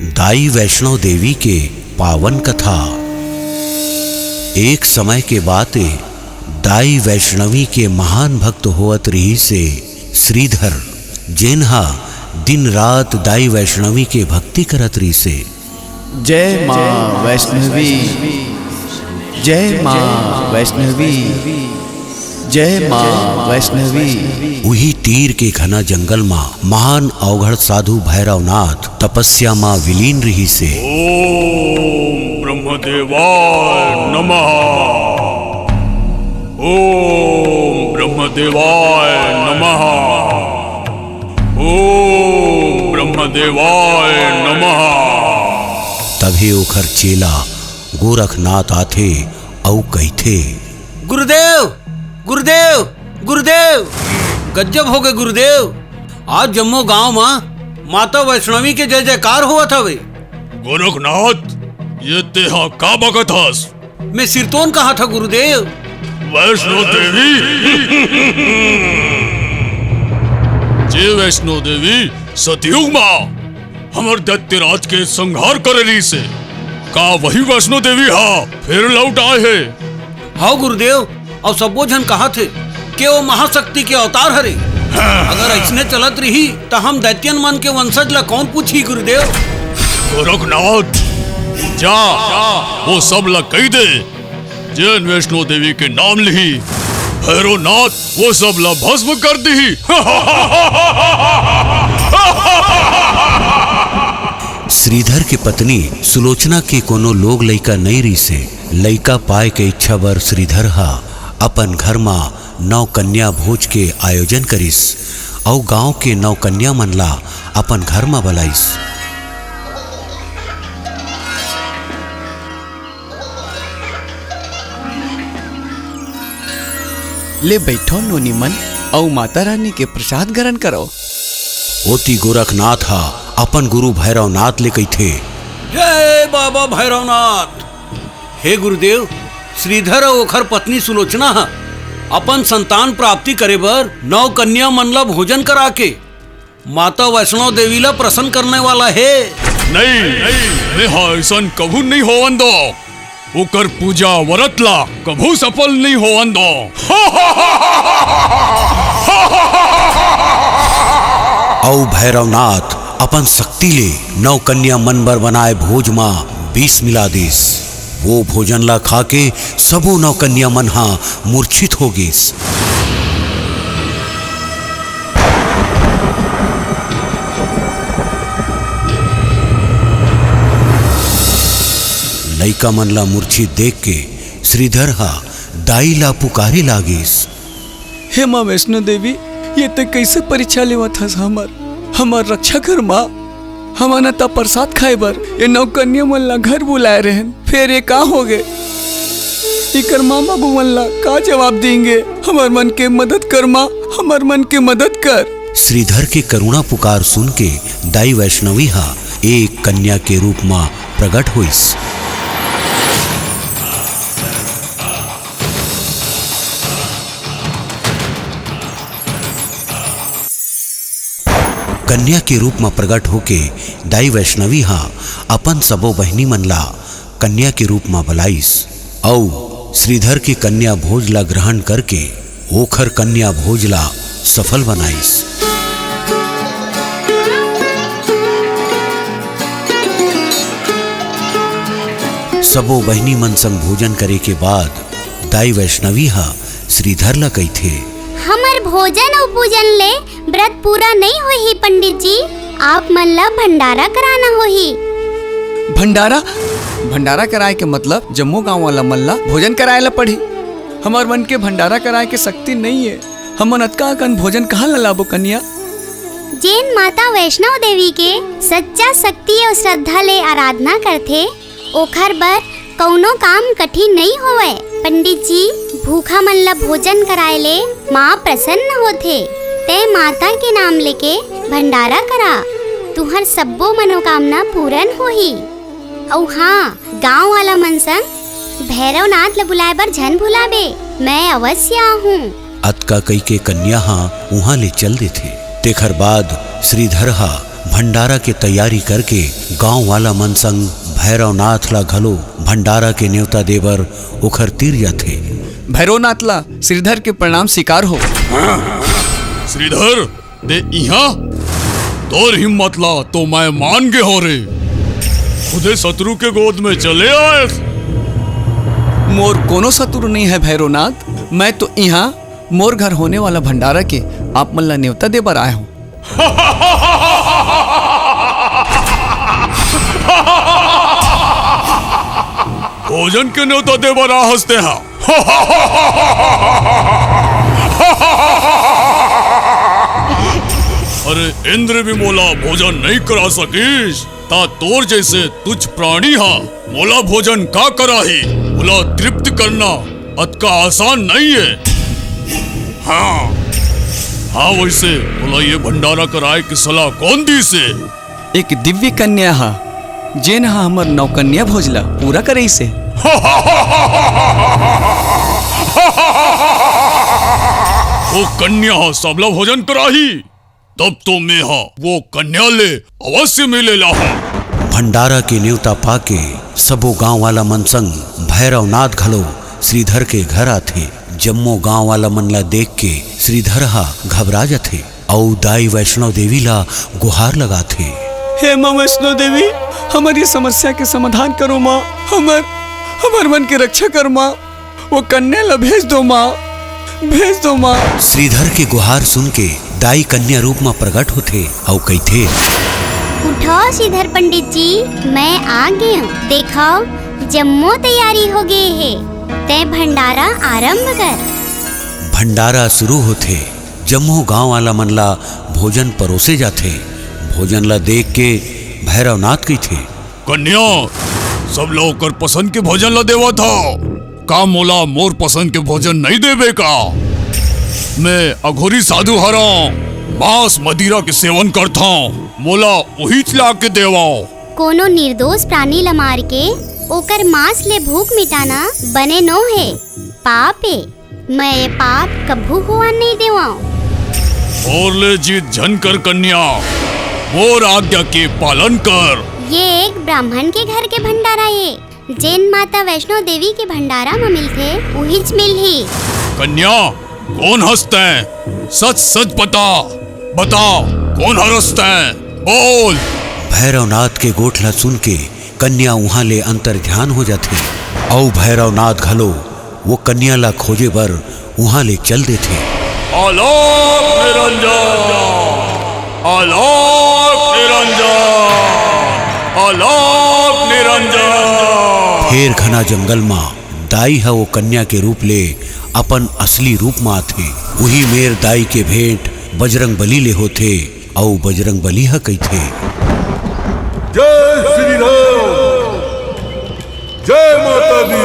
दाई वैष्णो देवी के पावन कथा। एक समय के बाते दाई वैष्णवी के महान भक्त होत रही से श्रीधर, जेन्हा दिन रात दाई वैष्णवी के भक्ति करत रही से। जय माँ वैष्णवी, जय माँ वैष्णवी, जय माँ वैष्णवी। वही तीर के घना जंगल मां महान अवघड़ साधु भैरवनाथ तपस्या मां विलीन रही से। ओम ब्रह्मदेवाय नमः, ओम ब्रह्मदेवाय नमः, ओम ब्रह्मदेवाय नमः। तभी ओखर चेला गोरखनाथ आथे औ कहथे, गुरुदेव गुरुदेव गुरुदेव, गजब हो गए गुरुदेव। आज जम्मू गांव में माता वैष्णवी के जय जयकार हुआ था। वे गोरखनाथ, ये तेहा का बगत हस? मैं सिरतोन कहा था गुरुदेव। वैष्णो देवी जे वैष्णो देवी सतयुग माँ हमर दैत्यराज के संहार करेली से का वही वैष्णो देवी हा फिर लौट आए है। हाँ गुरुदेव, और सबो जन कहा थे कि वो महाशक्ति के अवतार हरे। अगर ऐसने चलत रही तो हम दैत्यन मन के वंशज ला कौन पूछी गुरुदेव। गोरखनाथ, जा वो सब ला कही दे जैन वैष्णो देवी के नाम लिही, भैरवनाथ वो सब ला भस्म कर दी। श्रीधर के पत्नी सुलोचना के कोनो लोग लइका नहीं रही से। लइका पाए के इच्छा बर श्रीधर हा अपन घर मां नौ कन्या भोज के आयोजन करिस और गांव के नौ कन्या मन ला अपन घर मां बुलाइस। ले बैठो नोनी मन और माता रानी के प्रसाद ग्रहण करो। ओती गोरखनाथ हा अपन गुरु भैरवनाथ ले कहथे, जय बाबा भैरवनाथ। हे गुरुदेव, श्रीधर और ओखर पत्नी सुलोचना हा अपन संतान प्राप्ति करे बर नौ कन्या मन ला भोजन करा के माता वैष्णो देवी ला प्रसन्न करने वाला है। नहीं, ऐसन कभू नहीं होवन दो। ओकर पूजा व्रत ला कभू सफल नहीं होवन दो। औ भैरवनाथ अपन शक्ति ले नौ कन्या मन बर बनाए भोज मां 20 मिला दिस। वो भोजन ला खा के सबो नौ कन्या मन हा मूर्छित हो गिस। लइका मन ला मूर्छित देख के श्रीधर हा दाई ला पुकारे लागिस, हे माँ वैष्णो देवी, ये तो कैसे परीक्षा लेवत हस हमार रक्षा कर माँ। हमारा ता प्रसाद खाए बर ये नौ कन्या मन ला घर बुलाए रहन, फिर ये का हो गए? इकर माँ बाबू मन ला का जवाब देंगे? हमार मन के मदद कर माँ, हमार मन के मदद कर। श्रीधर के करुणा पुकार सुन के दाई वैष्णवी हा एक कन्या के रूप में प्रकट हुईस। कन्या के रूप में प्रकट होके दाई वैष्णवी हा अपन सबो बहनी मन ला कन्या के रूप में बुलाइस औ श्रीधर के कन्या भोज ला ग्रहण करके ओखर कन्या भोज ला सफल बनाइस। सबो बहनी मन संग भोजन करे के बाद दाई वैष्णवी हा श्रीधर ला कहथे, हमर भोजन और पूजन ले व्रत पूरा नहीं होही पंडित जी, आप मन ला भंडारा कराना होही। भंडारा? भंडारा कराए के मतलब जम्मू गांव वाला मन ला भोजन कराए ला पड़ी। हमार मन के भंडारा कराए के शक्ति नहीं है। हम अतका अकन भोजन कहाँ ला लाबो कन्या? जैन माता वैष्णो देवी के सच्चा शक्ति और श्रद्धा ले आराधना करथे, ओखर बर कौनो काम कठिन नहीं होवे। पंडित जी, भूखा मन ला भोजन कराए ले माँ प्रसन्न होथे। ते माता के नाम लेके भंडारा करा, तुहर सब्बो मनोकामना पूर्ण होही। और हाँ, गांव वाला मन संग भैरवनाथ ला बुलाए बर झन भुलाबे, मैं अवश्य आहूँ। अतका कई के कन्या हा वहां ले चल देथे। तेखर बाद श्रीधर हा भंडारा के तैयारी करके गांव वाला मन संग भैरवनाथ ला घलो भंडारा के न्योता देवर उखर तीर जाथे। भैरवनाथ ला श्रीधर के प्रणाम स्वीकार हो। श्रीधर दे इहा तोर हिम्मत ला तो मैं मान के हो रे, खुदे शत्रु के गोद में चले आए। मोर कोनो शत्रु नहीं है भैरवनाथ, मैं तो यहाँ मोर घर होने वाला भंडारा के आप मन ला न्योता देबर आया हूँ। भोजन के न्योता देवर आ हंसते हैं। अरे इंद्र भी मोला भोजन नहीं करा सकीश, ता तोर जैसे तुझ प्राणी हा मोला भोजन का कराही। मोला तृप्त करना अतका आसान नहीं है। हाँ वैसे बोला ये भंडारा कराए की सलाह कौन दी से? एक दिव्य कन्या हा जेन हा हमर नौकन्या भोजला पूरा करे से। वो कन्या सबला भोजन कराही, तब तो मैं वो कन्या ले अवश्य मिले लाहूं। भंडारा के न्योता पाके सबो गांव वाला मन संग भैरवनाथ घलो श्रीधर के घर आथे। जम्मो गांव वाला मन ला देख के श्रीधर हा घबरा जाथे और दाई वैष्णव देवी ला गुहार लगाथे। हे माँ वैष्णो देवी, हमारी समस्या के समाधान करो माँ, हमार मन की रक्षा कर माँ, वो कन्या ला भेज दो माँ, भेज दो माँ। श्रीधर के गुहार सुन के दाई कन्या रूप में प्रकट होते और कहते, उठो श्रीधर पंडित जी, मैं आ गई हूँ। देखो जम्मो तैयारी हो गई है, ते भंडारा आरंभ कर। भंडारा शुरू होते। जम्मो गांव वाला मन ला भोजन परोसे जाते। भोजन ला देख के भैरवनाथ की थे, कन्या सब लोग कर पसंद के भोजन ला देवा था, का मोला मोर पसंद के भोजन नहीं देवे का? मैं अघोरी साधु हरा मांस मदिरा के सेवन करता हूँ, मोला वही ला के देवाओ। कोनो निर्दोष प्राणी ला मार के ओकर मांस ले भूख मिटाना बने नो है, पाप है। मैं ये पाप कभू हुआ नहीं देवाऊं। और ले जीत झन कर कन्या, मोर आज्ञा के पालन कर। ये एक ब्राह्मण के घर के भंडारा है, जैन माता वैष्णो देवी के भंडारा में मिलते उहिच मिल ही। कन्या कौन हंसते हैं? सच सच बता कौन हंसते हैं? बोल। भैरवनाथ के गोठला सुन के कन्या वहां ले अंतर ध्यान हो जाते और भैरवनाथ घलो वो कन्या ला खोजे बर वहां ले चल देते। आलोक निरंजन, आलोक निरंजन, आलोक निरंजन। फिर घना जंगल में दाई है वो कन्या के रूप ले अपन असली रूप में आथे। वही मेर दाई के भेंट बजरंग बली ले होथे और बजरंग बली है कहथे, जय श्री राम, जय माता दी।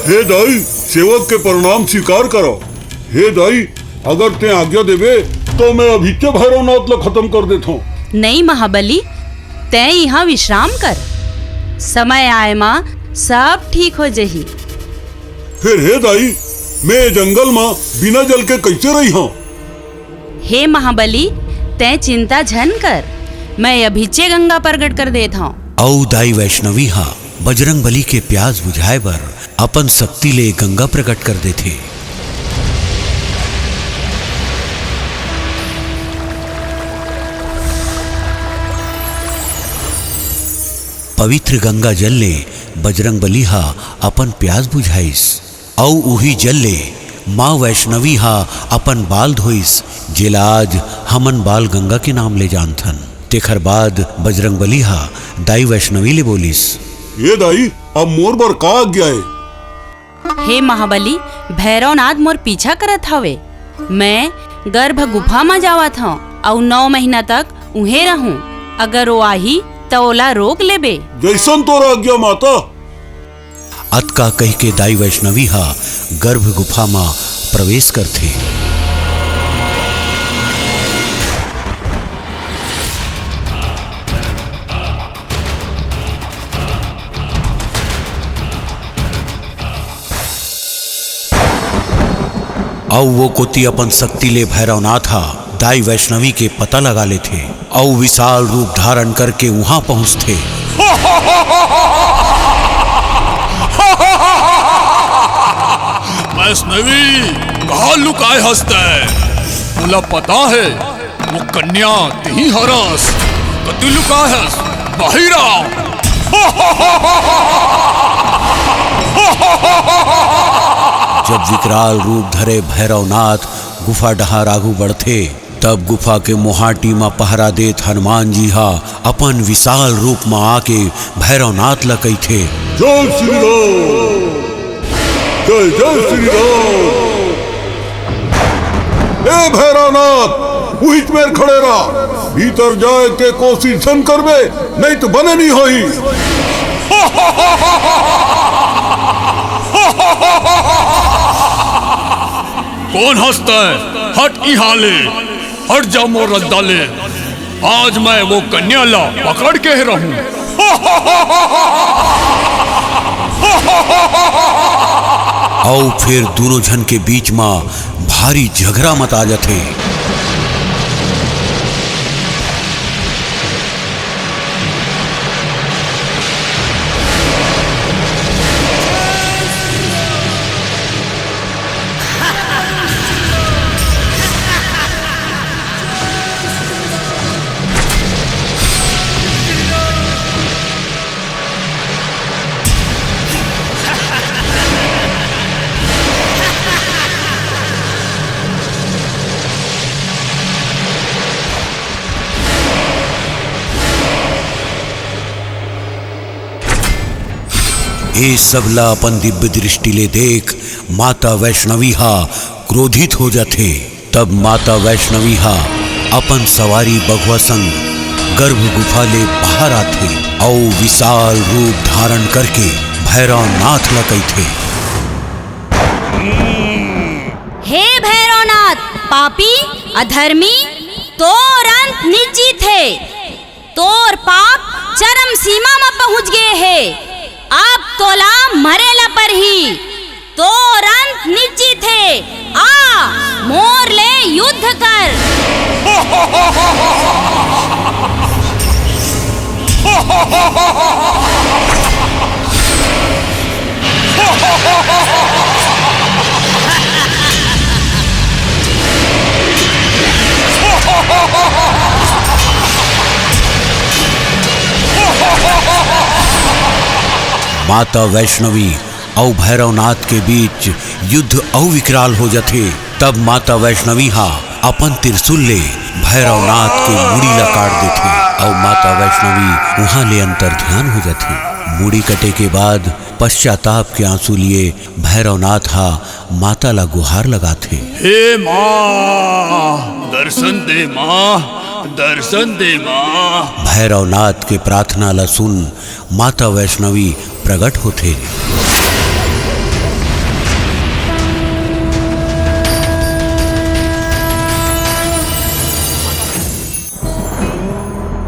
हे दाई, सेवक के प्रणाम स्वीकार करो। हे दाई, अगर ते आज्ञा देवे तो मैं अभी के भैरवनाथ ला खत्म कर देता हूँ। नहीं महाबली, तै यहाँ विश्राम कर, समय आए माँ सब ठीक हो जही। फिर हे दाई, मैं जंगल में बिना जल के कैसे रही हूँ? हे महाबली, तै चिंता झन कर, मैं अभिचे गंगा प्रकट कर देता हूँ। औ दाई वैष्णवी हा बजरंग बली के प्यास बुझाए बर अपन शक्ति ले गंगा प्रकट कर देथे। पवित्र गंगा जल ले बजरंग बली हा अपन प्यास बुझाइस औ उही जल ले माँ वैष्णवी हा अपन बाल धोइस, जेला आज हमन बाल गंगा के नाम ले जानथन। तेखर बाद बजरंग बली हा दाई वैष्णवी ले बोलिस, ये दाई, अब मोर बर का आज्ञा है? हे महाबली, भैरवनाथ मोर पीछा करत हवे। मैं गर्भ गुफा में जावत हूँ और 9 महीना तक उहे रहूं। अगर वो आही तो ओला रोक लेबे। जैसन तोर आज्ञा माता। अतका कह के दाई वैष्णवी हा गर्भ गुफा में प्रवेश करथे। औ वो कोती अपन शक्ति ले भैरवनाथ हा दाई वैष्णवी के पता लगा लेते और विशाल रूप धारण करके वहां पहुंचते। वैष्णवी कहाँ लुकाए हंसते? मुला पता है वो कन्या तिही हरस कति लुका हस बाहिरा। जब विकराल रूप धरे भैरवनाथ गुफा डहार आगू बढ़ते तब गुफा के मोहाटी में पहरा देत हनुमान जी हा अपन विशाल रूप में आके भैरवनाथ लकई थे। जय श्री राम, जय जय श्री राम। ए भैरवनाथ वही में खड़े रहा, भीतर जाए के कोशिश न करबे नहीं तो बने नहीं होई। कौन हंसता है? हट यहाँ ले, हट जा मोर रद्दा ले। आज मैं वो कन्या ला पकड़ के रहूं। और फिर दोनों जन के बीच में भारी झगड़ा मत आ जाते। ये सबला अपन दिव्य दृष्टि ले देख माता वैष्णवी हा क्रोधित हो जाते। तब माता वैष्णवी हा अपन सवारी बघवा संग गर्भ गुफा ले बाहर आते और विशाल रूप धारण करके भैरवनाथ लकई थे। हे भैरवनाथ, पापी अधर्मी, तोर अंत निश्चित है। तोर पाप चरम सीमा में पहुंच गए है। अब तोला मरेला पर ही तोर अंत निश्चित है। आ मोर ले युद्ध कर। माता वैष्णवी और भैरवनाथ के बीच युद्ध अविकराल हो जाते। तब माता वैष्णवी हा अपन त्रिशूल ले भैरवनाथ के मुड़ी ला काट देते और माता वैष्णवी वहां ले अंतर ध्यान हो जाती। मुड़ी कटे के बाद पश्चाताप के आंसू लिए भैरवनाथ हा माता ला गुहार लगाते। हे माँ दर्शन दे, माँ दर्शन दे माँ। भैरवनाथ के प्रार्थना ला सुन माता वैष्णवी प्रकट होते।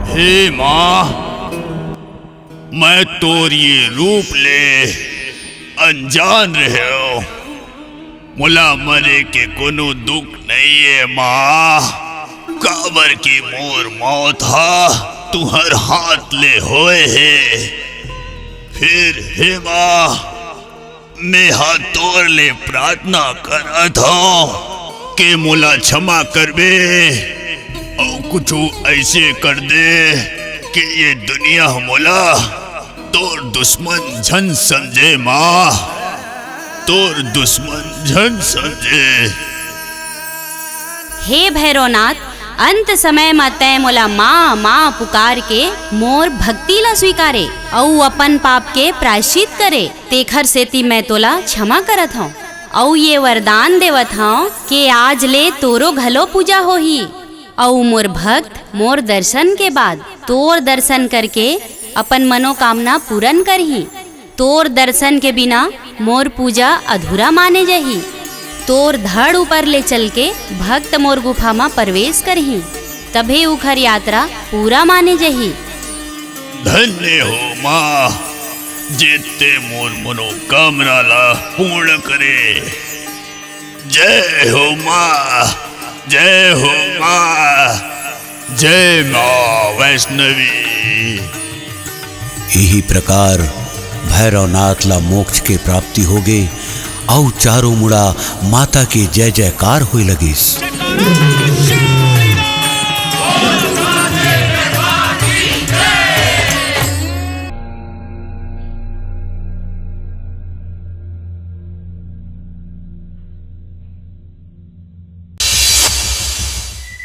हे माँ, मैं तोर ये रूप ले अनजान रहे हो। मुला मरे के कोनो दुख नहीं है माँ। काबर की मोर मौत हा तुहर हाथ ले होए है। फिर हे माँ, मैं हाथ तोड़ ले प्रार्थना करा था कि मुला क्षमा कर बे और कुछ ऐसे कर दे कि ये दुनिया मुला तोर दुश्मन झन समझे। माँ तोर दुश्मन झन समझे। हे भैरवनाथ, अंत समय में तय मोला माँ माँ पुकार के मोर भक्ति ला स्वीकारे और अपन पाप के प्रायश्चित करे। तेखर सेती मैं तोला क्षमा करत हूँ और ये वरदान देवत हूँ कि आज ले तोरो घलो पूजा होही और मोर भक्त मोर दर्शन के बाद तोर दर्शन करके अपन मनोकामना पूर्ण करही। तोर दर्शन के बिना मोर पूजा अधूरा माने जही। तोर धड़ ऊपर ले चल के भक्त मोर गुफा में प्रवेश करही, तभे उखर यात्रा पूरा माने जही। धन्य हो माँ, जेते मोर मनोकामना ला पूर्ण करे। जय हो माँ, जय हो माँ, जय माँ वैष्णवी। यही प्रकार भैरवनाथ ला मोक्ष के प्राप्ति हो गई और चारों मुड़ा माता के जय जयकार हुई लगिस।